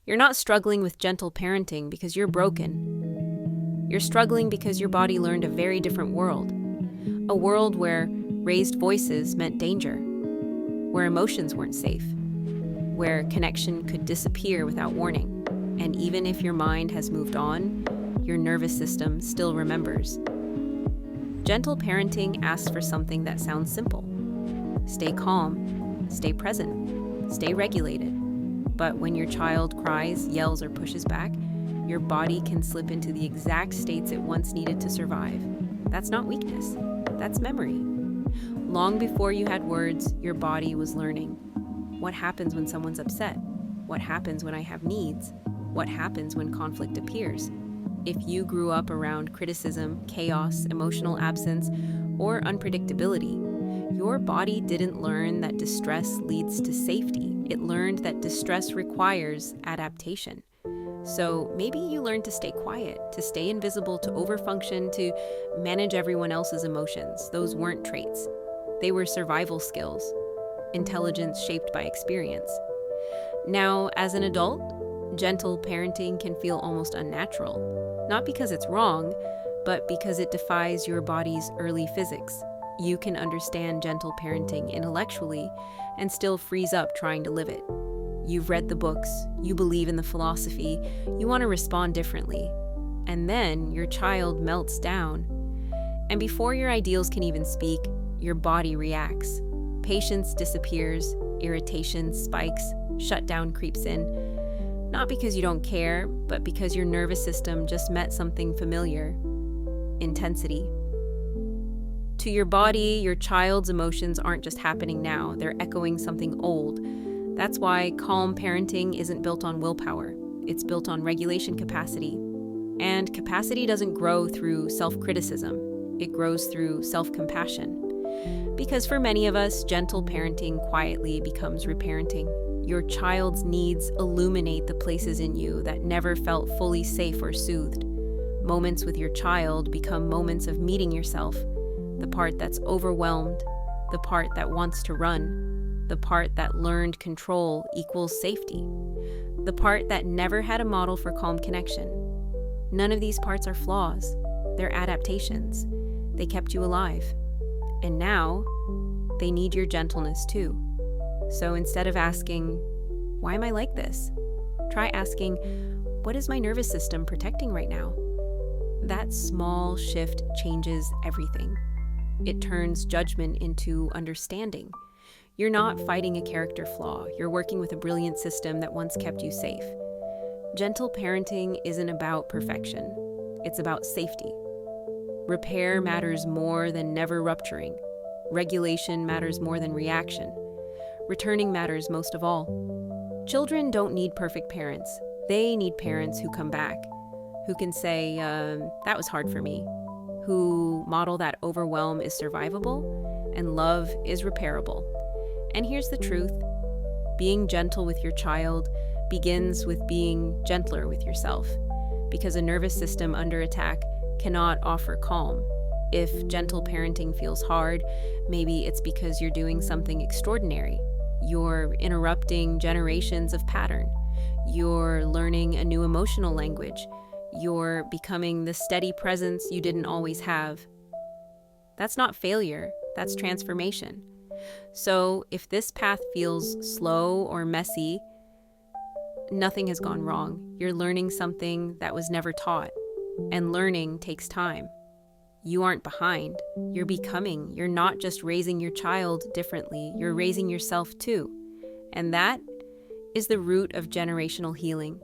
You're not struggling with gentle parenting because you're broken. You're struggling because your body learned a very different world. A world where raised voices meant danger, where emotions weren't safe, where connection could disappear without warning. And even if your mind has moved on, your nervous system still remembers. Gentle parenting asks for something that sounds simple. Stay calm, stay present, stay regulated. But when your child cries, yells, or pushes back, your body can slip into the exact states it once needed to survive. That's not weakness, that's memory. Long before you had words, your body was learning. What happens when someone's upset? What happens when I have needs? What happens when conflict appears? If you grew up around criticism, chaos, emotional absence, or unpredictability, your body didn't learn that distress leads to safety. It learned that distress requires adaptation. So maybe you learned to stay quiet, to stay invisible, to overfunction, to manage everyone else's emotions. Those weren't traits. They were survival skills, intelligence shaped by experience. Now, as an adult, gentle parenting can feel almost unnatural. Not because it's wrong, but because it defies your body's early physics. You can understand gentle parenting intellectually and still freeze up trying to live it. You've read the books, you believe in the philosophy, you want to respond differently. And then your child melts down. And before your ideals can even speak, your body reacts. Patience disappears, irritation spikes, shutdown creeps in. Not because you don't care, but because your nervous system just met something familiar. Intensity. To your body, your child's emotions aren't just happening now, they're echoing something old. That's why calm parenting isn't built on willpower. It's built on regulation capacity. And capacity doesn't grow through self-criticism. It grows through self-compassion. Because for many of us, gentle parenting quietly becomes reparenting. Your child's needs illuminate the places in you that never felt fully safe or soothed. Moments with your child become moments of meeting yourself. The part that's overwhelmed, the part that wants to run, the part that learned control equals safety, the part that never had a model for calm connection. None of these parts are flaws. They're adaptations. They kept you alive. And now, they need your gentleness too. So instead of asking, why am I like this? Try asking, what is my nervous system protecting right now? That small shift changes everything. It turns judgment into understanding. You're not fighting a character flaw. You're working with a brilliant system that once kept you safe. Gentle parenting isn't about perfection. It's about safety. Repair matters more than never rupturing. Regulation matters more than reaction. Returning matters most of all. Children don't need perfect parents. They need parents who come back, who can say, that was hard for me, who model that overwhelm is survivable and love is repairable. And here's the truth. Being gentle with your child begins with being gentler with yourself, because a nervous system under attack cannot offer calm. If gentle parenting feels hard, maybe it's because you're doing something extraordinary. You're interrupting generations of pattern. You're learning a new emotional language. You're becoming the steady presence you didn't always have. That's not failure, that's transformation. So if this path feels slow or messy, nothing has gone wrong. You're learning something that was never taught, and learning takes time. You aren't behind, you're becoming. You're not just raising your child differently, you're raising yourself too. And that is the root of generational healing.